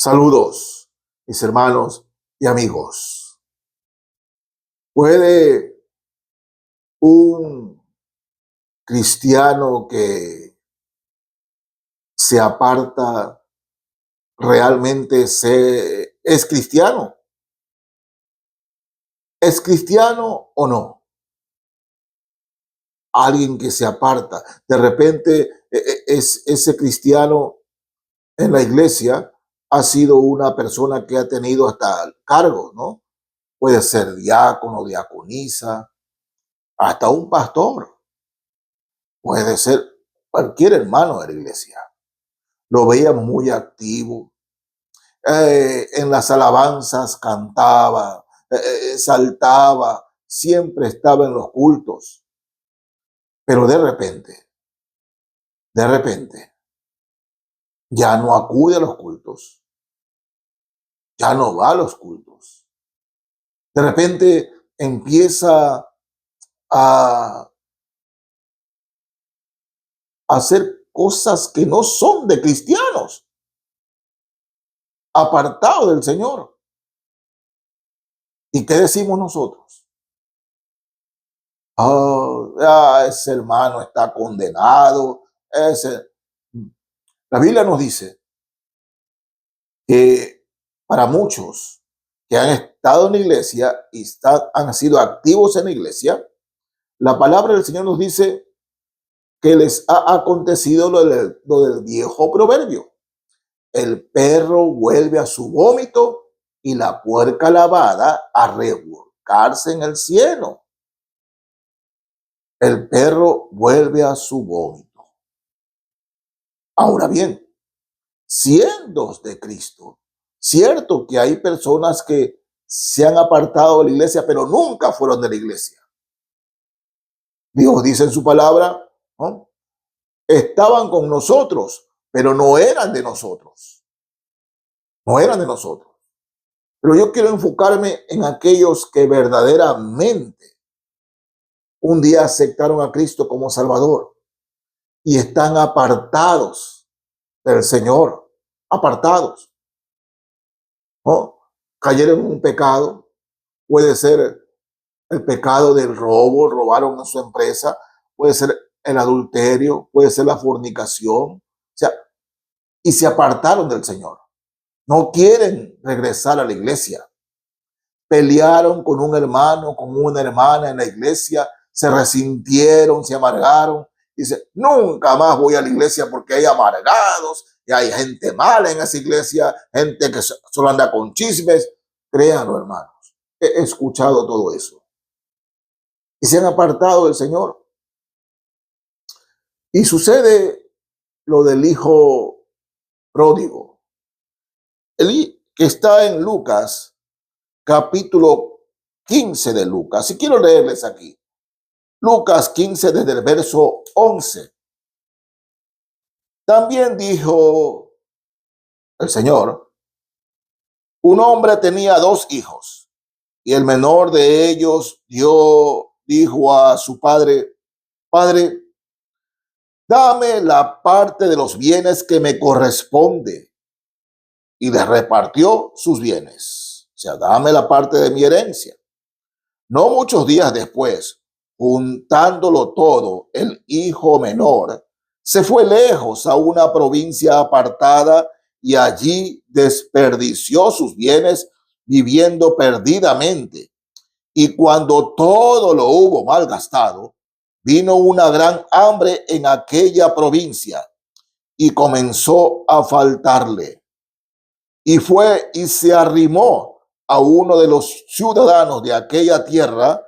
Saludos, mis hermanos y amigos. ¿Puede un cristiano que se aparta realmente es cristiano? ¿Es cristiano o no? Alguien que se aparta, de repente es ese cristiano en la iglesia ha sido una persona que ha tenido hasta cargos, ¿no? Puede ser diácono, diaconisa, hasta un pastor. Puede ser cualquier hermano de la iglesia. Lo veía muy activo. En las alabanzas cantaba, saltaba, siempre estaba en los cultos. Pero de repente, ya no acude a los cultos, ya no va a los cultos. De repente empieza a hacer cosas que no son de cristianos, apartado del Señor. ¿Y qué decimos nosotros? Ese hermano está condenado. La Biblia nos dice que para muchos que han estado en la iglesia y han sido activos en la iglesia, la palabra del Señor nos dice que les ha acontecido lo del viejo proverbio. El perro vuelve a su vómito y la puerca lavada a revolcarse en el cielo. El perro vuelve a su vómito. Ahora bien, siendo de Cristo, cierto que hay personas que se han apartado de la iglesia, pero nunca fueron de la iglesia. Dios dice en su palabra, ¿no? Estaban con nosotros, pero no eran de nosotros. No eran de nosotros. Pero yo quiero enfocarme en aquellos que verdaderamente un día aceptaron a Cristo como Salvador y están apartados del Señor, apartados, ¿no? Cayeron en un pecado, puede ser el pecado del robo, robaron en su empresa, puede ser el adulterio, puede ser la fornicación, o sea, y se apartaron del Señor. No quieren regresar a la iglesia. Pelearon con un hermano, con una hermana en la iglesia, se resintieron, se amargaron. Dice, nunca más voy a la iglesia porque hay amargados y hay gente mala en esa iglesia, gente que solo anda con chismes. Créanlo, hermanos. He escuchado todo eso. Y se han apartado del Señor. Y sucede lo del hijo pródigo. Que está en Lucas, capítulo 15 de Lucas. Y quiero leerles aquí. Lucas 15 desde el verso 11. También dijo el Señor, un hombre tenía 2 hijos y el menor de ellos dijo a su padre, Padre, dame la parte de los bienes que me corresponde. Y le repartió sus bienes. O sea, dame la parte de mi herencia. No muchos días después, juntándolo todo, el hijo menor se fue lejos a una provincia apartada y allí desperdició sus bienes viviendo perdidamente. Y cuando todo lo hubo malgastado, vino una gran hambre en aquella provincia y comenzó a faltarle. Y fue y se arrimó a uno de los ciudadanos de aquella tierra,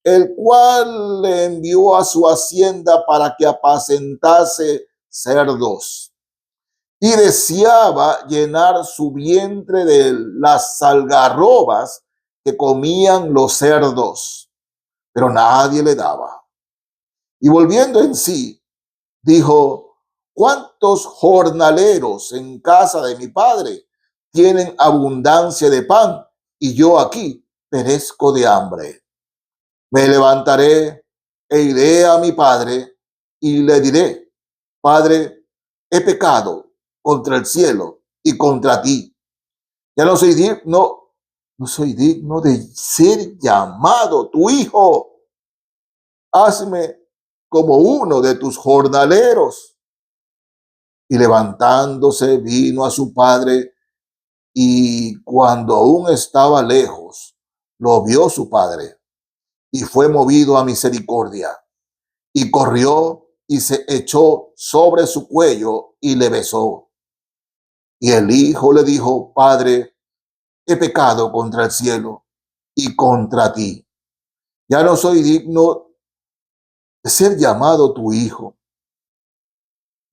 el cual le envió a su hacienda para que apacentase cerdos. Y deseaba llenar su vientre de las algarrobas que comían los cerdos, pero nadie le daba. Y volviendo en sí, dijo, ¿cuántos jornaleros en casa de mi padre tienen abundancia de pan y yo aquí perezco de hambre? Me levantaré e iré a mi padre y le diré, Padre, he pecado contra el cielo y contra ti, Ya no soy digno, no soy digno de ser llamado tu hijo. Hazme como uno de tus jornaleros. Y levantándose vino a su padre, y cuando aún estaba lejos, lo vio su padre y fue movido a misericordia, y corrió y se echó sobre su cuello y le besó. Y el hijo le dijo: Padre, he pecado contra el cielo y contra ti. Ya no soy digno de ser llamado tu hijo.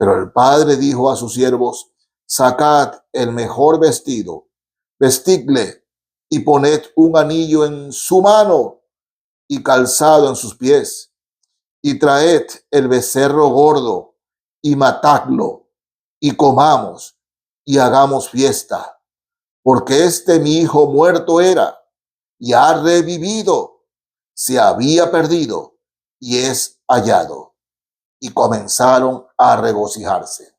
Pero el padre dijo a sus siervos: Sacad el mejor vestido, vestidle y poned un anillo en su mano y calzado en sus pies, y traed el becerro gordo y matadlo, y comamos y hagamos fiesta, porque este mi hijo muerto era y ha revivido, se había perdido y es hallado. Y comenzaron a regocijarse.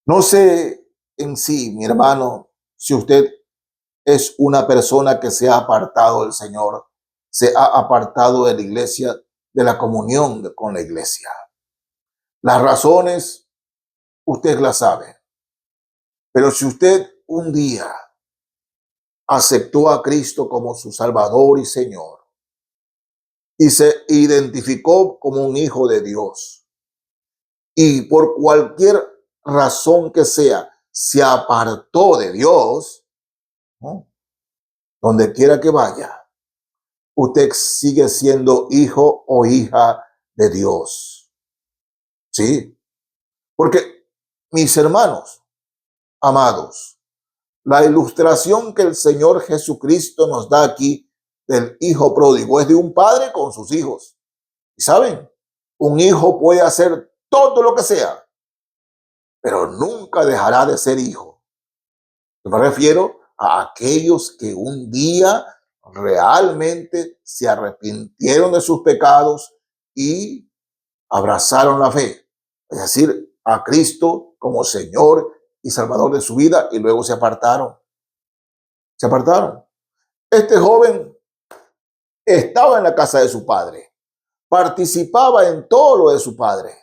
No sé en sí, mi hermano, si usted es una persona que se ha apartado del Señor, se ha apartado de la iglesia, de la comunión con la iglesia. Las razones, usted las sabe. Pero si usted un día aceptó a Cristo como su Salvador y Señor y se identificó como un hijo de Dios, y por cualquier razón que sea, se apartó de Dios, ¿no? Donde quiera que vaya, usted sigue siendo hijo o hija de Dios. Sí, porque mis hermanos amados, la ilustración que el Señor Jesucristo nos da aquí del hijo pródigo es de un padre con sus hijos. Y saben, un hijo puede hacer todo lo que sea, pero nunca dejará de ser hijo. Me refiero a aquellos que un día realmente se arrepintieron de sus pecados y abrazaron la fe, es decir, a Cristo como Señor y Salvador de su vida, y luego se apartaron. Se apartaron. Este joven estaba en la casa de su padre, participaba en todo lo de su padre.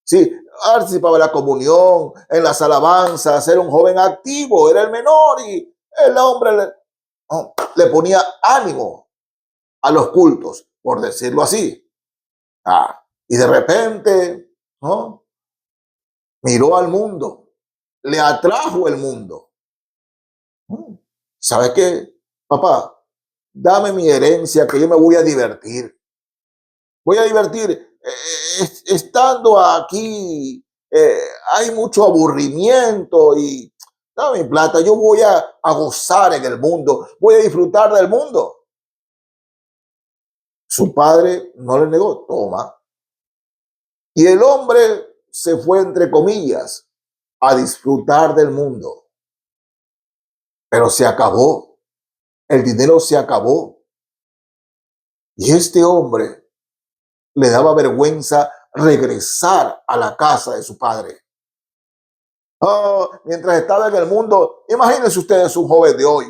Sí, participaba en la comunión, en las alabanzas, era un joven activo, era el menor, y el hombre le ponía ánimo a los cultos, por decirlo así. Y de repente, ¿no?, miró al mundo, le atrajo el mundo. ¿Sabes qué, papá? Dame mi herencia, que yo me voy a divertir. Voy a divertir. Estando aquí, hay mucho aburrimiento, y dame mi plata, yo voy a gozar en el mundo, voy a disfrutar del mundo. Su padre no le negó: toma. Y el hombre se fue, entre comillas, a disfrutar del mundo. Pero se acabó. El dinero se acabó. Y este hombre le daba vergüenza regresar a la casa de su padre. Mientras estaba en el mundo, imagínense ustedes un joven de hoy,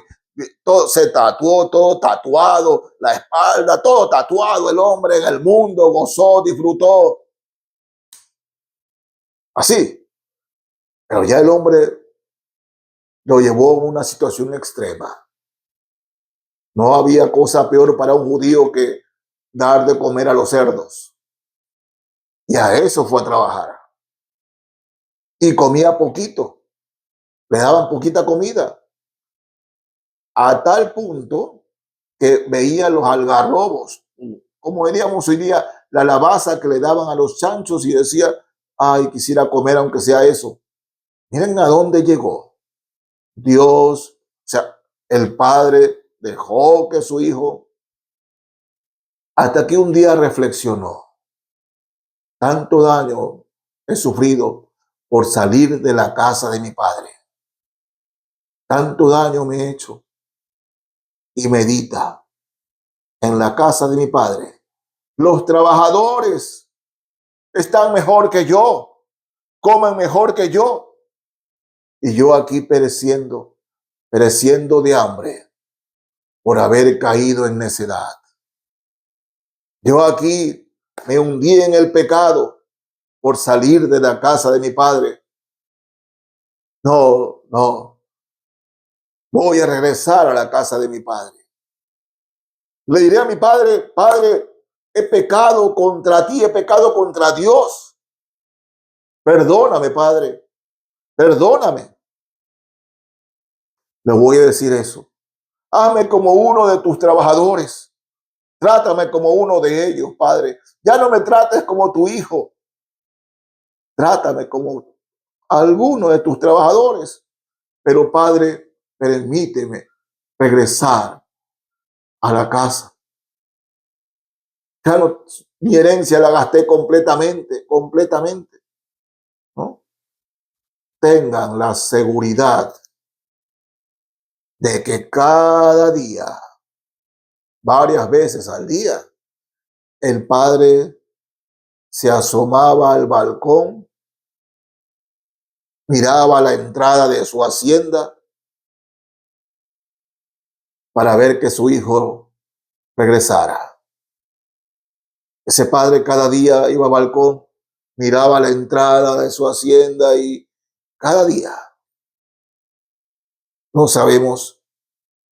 todo se tatuó, todo tatuado, la espalda, todo tatuado, el hombre en el mundo, gozó, disfrutó. Así. Pero ya el hombre lo llevó a una situación extrema. No había cosa peor para un judío que dar de comer a los cerdos. Y a eso fue a trabajar. Y comía poquito. Le daban poquita comida. A tal punto que veía los algarrobos, como diríamos hoy día, la lavaza que le daban a los chanchos, y decía: ay, quisiera comer aunque sea eso. Miren a dónde llegó. Dios, o sea, el padre dejó que su hijo, hasta que un día reflexionó: tanto daño he sufrido por salir de la casa de mi padre. Tanto daño me he hecho. Y medita: en la casa de mi padre, los trabajadores están mejor que yo, comen mejor que yo, y yo aquí pereciendo pereciendo de hambre por haber caído en necedad. Yo aquí me hundí en el pecado por salir de la casa de mi padre. No, no, voy a regresar a la casa de mi padre. Le diré a mi padre, Padre, he pecado contra ti, he pecado contra Dios. Perdóname, Padre, perdóname. Le voy a decir eso. Hazme como uno de tus trabajadores. Trátame como uno de ellos, Padre. Ya no me trates como tu hijo. Trátame como alguno de tus trabajadores. Pero, Padre, permíteme regresar a la casa. Ya no, mi herencia la gasté completamente, ¿no? Tengan la seguridad de que cada día, varias veces al día, el padre se asomaba al balcón, miraba la entrada de su hacienda para ver que su hijo regresara. Ese padre cada día iba al balcón, miraba la entrada de su hacienda y cada día, no sabemos,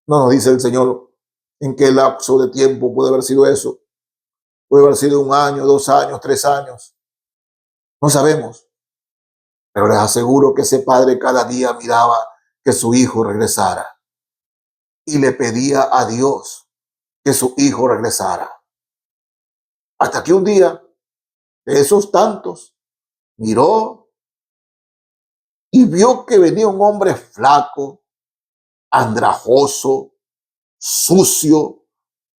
no nos dice el Señor en qué lapso de tiempo puede haber sido eso. Puede haber sido 1 año, 2 años, 3 años. No sabemos. Pero les aseguro que ese padre cada día miraba que su hijo regresara y le pedía a Dios que su hijo regresara. Hasta que un día, de esos tantos, miró y vio que venía un hombre flaco, andrajoso, sucio,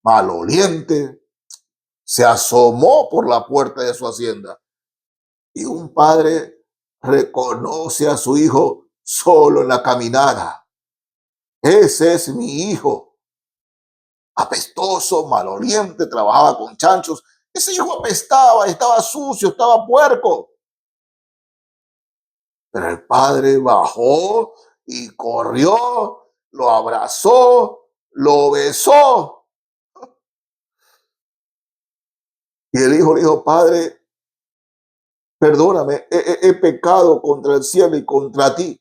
maloliente. Se asomó por la puerta de su hacienda y un padre reconoce a su hijo solo en la caminada. Ese es mi hijo. Apestoso, maloliente, trabajaba con chanchos. Ese hijo apestaba, estaba sucio, estaba puerco. Pero el padre bajó y corrió, lo abrazó, lo besó. Y el hijo le dijo, Padre, perdóname, he pecado contra el cielo y contra ti.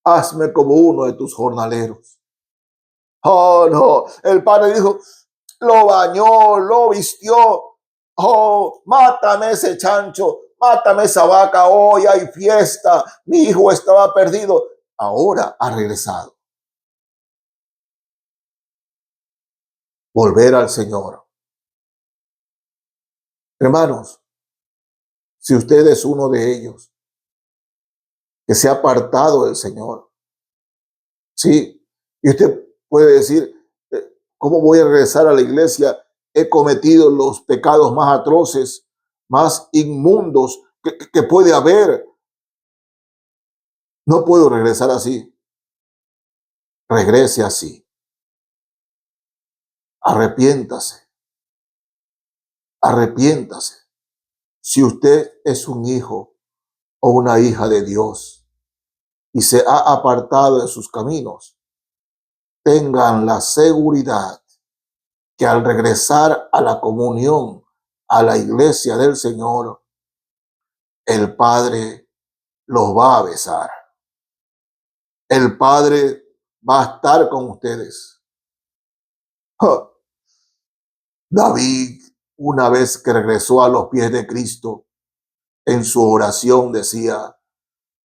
Hazme como uno de tus jornaleros. Oh, no. El padre dijo, lo bañó, lo vistió. Oh, mátame ese chancho, mátame esa vaca. Hoy hay fiesta. Mi hijo estaba perdido. Ahora ha regresado. Volver al Señor. Hermanos, si usted es uno de ellos que se ha apartado del Señor, sí, y usted puede decir, ¿cómo voy a regresar a la iglesia? He cometido los pecados más atroces, más inmundos que puede haber. No puedo regresar así. Regrese así. Arrepiéntase. Arrepiéntase. Si usted es un hijo o una hija de Dios y se ha apartado de sus caminos, tengan la seguridad que al regresar a la comunión, a la iglesia del Señor, el Padre los va a besar. El Padre va a estar con ustedes. David, una vez que regresó a los pies de Cristo, en su oración decía,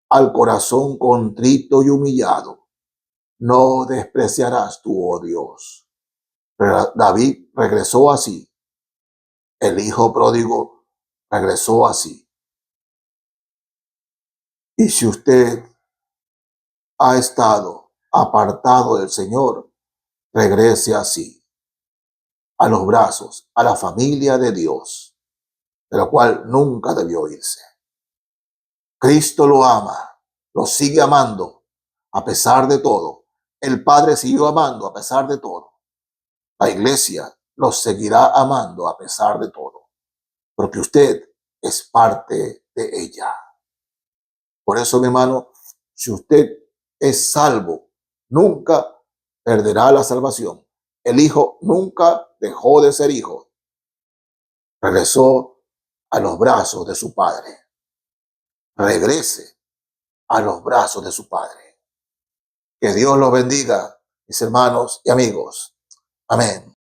al corazón contrito y humillado, no despreciarás tú, oh Dios. Pero David regresó así. El hijo pródigo regresó así. Y si usted ha estado apartado del Señor, regrese así, a los brazos, a la familia de Dios, de la cual nunca debió irse. Cristo lo ama, lo sigue amando a pesar de todo. El Padre siguió amando a pesar de todo. La iglesia lo seguirá amando a pesar de todo, porque usted es parte de ella. Por eso, mi hermano, si usted es salvo, nunca perderá la salvación. El hijo nunca dejó de ser hijo. Regresó a los brazos de su padre. Regrese a los brazos de su padre. Que Dios los bendiga, mis hermanos y amigos. Amén.